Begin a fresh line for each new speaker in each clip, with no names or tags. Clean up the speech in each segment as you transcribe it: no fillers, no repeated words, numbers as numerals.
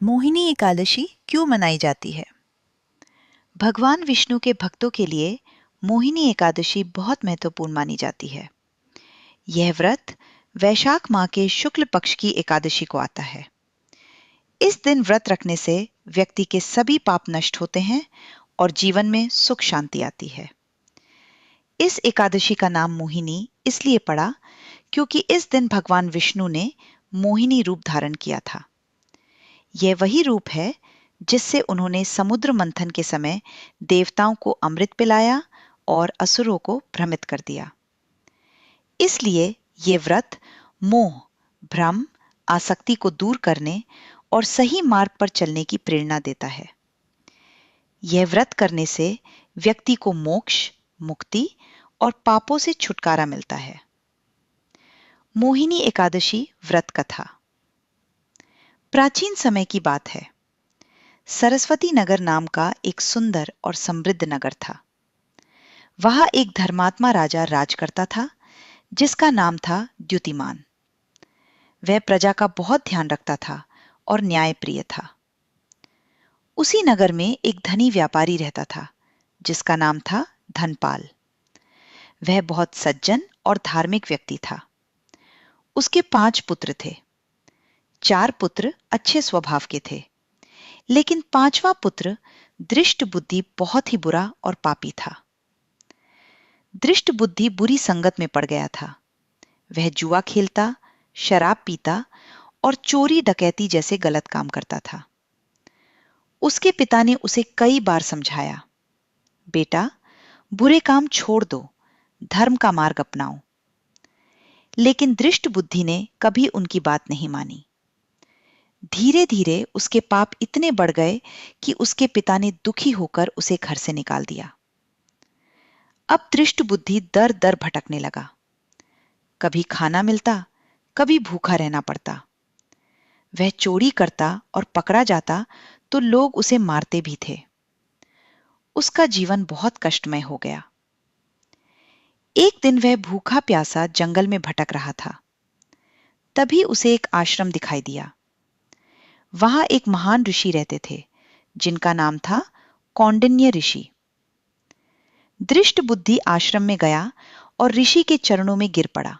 मोहिनी एकादशी क्यों मनाई जाती है? भगवान विष्णु के भक्तों के लिए मोहिनी एकादशी बहुत महत्वपूर्ण मानी जाती है। यह व्रत वैशाख माह के शुक्ल पक्ष की एकादशी को आता है। इस दिन व्रत रखने से व्यक्ति के सभी पाप नष्ट होते हैं और जीवन में सुख शांति आती है। इस एकादशी का नाम मोहिनी इसलिए पड़ा क्योंकि इस दिन भगवान विष्णु ने मोहिनी रूप धारण किया था। यह वही रूप है जिससे उन्होंने समुद्र मंथन के समय देवताओं को अमृत पिलाया और असुरों को भ्रमित कर दिया। इसलिए ये व्रत मोह, भ्रम, आसक्ति को दूर करने और सही मार्ग पर चलने की प्रेरणा देता है। यह व्रत करने से व्यक्ति को मोक्ष, मुक्ति और पापों से छुटकारा मिलता है। मोहिनी एकादशी व्रत कथा। प्राचीन समय की बात है। सरस्वती नगर नाम का एक सुंदर और समृद्ध नगर था। वहां एक धर्मात्मा राजा राज करता था जिसका नाम था द्युतिमान। वह प्रजा का बहुत ध्यान रखता था और न्यायप्रिय था। उसी नगर में एक धनी व्यापारी रहता था जिसका नाम था धनपाल। वह बहुत सज्जन और धार्मिक व्यक्ति था। उसके 5 पुत्र थे। 4 पुत्र अच्छे स्वभाव के थे, लेकिन 5वां पुत्र दृष्ट बुद्धि बहुत ही बुरा और पापी था। दृष्ट बुद्धि बुरी संगत में पड़ गया था। वह जुआ खेलता, शराब पीता और चोरी डकैती जैसे गलत काम करता था। उसके पिता ने उसे कई बार समझाया, बेटा, बुरे काम छोड़ दो, धर्म का मार्ग अपनाओ। लेकिन दृष्ट बुद्धि ने कभी उनकी बात नहीं मानी। धीरे धीरे उसके पाप इतने बढ़ गए कि उसके पिता ने दुखी होकर उसे घर से निकाल दिया। अब दृष्ट बुद्धि दर दर भटकने लगा। कभी खाना मिलता, कभी भूखा रहना पड़ता। वह चोरी करता और पकड़ा जाता तो लोग उसे मारते भी थे। उसका जीवन बहुत कष्टमय हो गया। एक दिन वह भूखा प्यासा जंगल में भटक रहा था। तभी उसे एक आश्रम दिखाई दिया। वहां एक महान ऋषि रहते थे जिनका नाम था कौंडिन्य ऋषि। दृष्ट बुद्धि आश्रम में गया और ऋषि के चरणों में गिर पड़ा।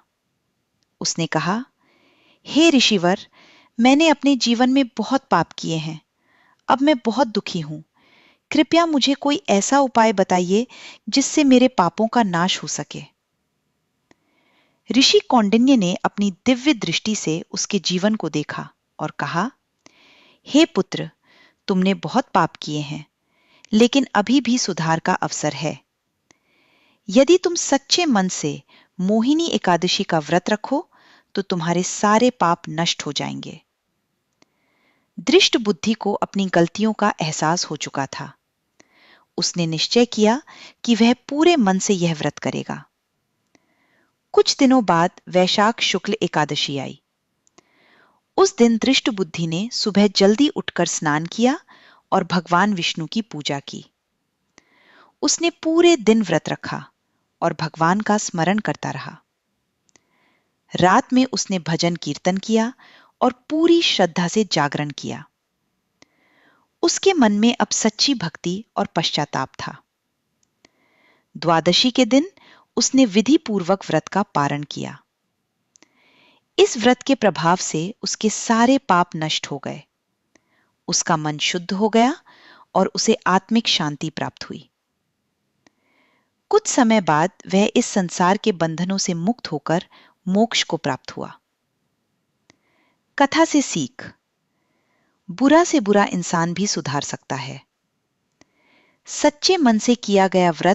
उसने कहा, हे ऋषिवर, मैंने अपने जीवन में बहुत पाप किए हैं। अब मैं बहुत दुखी हूं। कृपया मुझे कोई ऐसा उपाय बताइए जिससे मेरे पापों का नाश हो सके। ऋषि कौंडिन्य ने अपनी दिव्य दृष्टि से उसके जीवन को देखा और कहा, हे पुत्र, तुमने बहुत पाप किए हैं, लेकिन अभी भी सुधार का अवसर है। यदि तुम सच्चे मन से मोहिनी एकादशी का व्रत रखो तो तुम्हारे सारे पाप नष्ट हो जाएंगे। दृष्ट बुद्धि को अपनी गलतियों का एहसास हो चुका था। उसने निश्चय किया कि वह पूरे मन से यह व्रत करेगा। कुछ दिनों बाद वैशाख शुक्ल एकादशी आई। उस दिन दृष्ट बुद्धि ने सुबह जल्दी उठकर स्नान किया और भगवान विष्णु की पूजा की। उसने पूरे दिन व्रत रखा और भगवान का स्मरण करता रहा। रात में उसने भजन कीर्तन किया और पूरी श्रद्धा से जागरण किया। उसके मन में अब सच्ची भक्ति और पश्चाताप था। द्वादशी के दिन उसने विधि पूर्वक व्रत का पारण किया। इस व्रत के प्रभाव से उसके सारे पाप नष्ट हो गए। उसका मन शुद्ध हो गया और उसे आत्मिक शांति प्राप्त हुई। कुछ समय बाद वह इस संसार के बंधनों से मुक्त होकर मोक्ष को प्राप्त हुआ। कथा से सीख। बुरा से बुरा इंसान भी सुधार सकता है। सच्चे मन से किया गया व्रत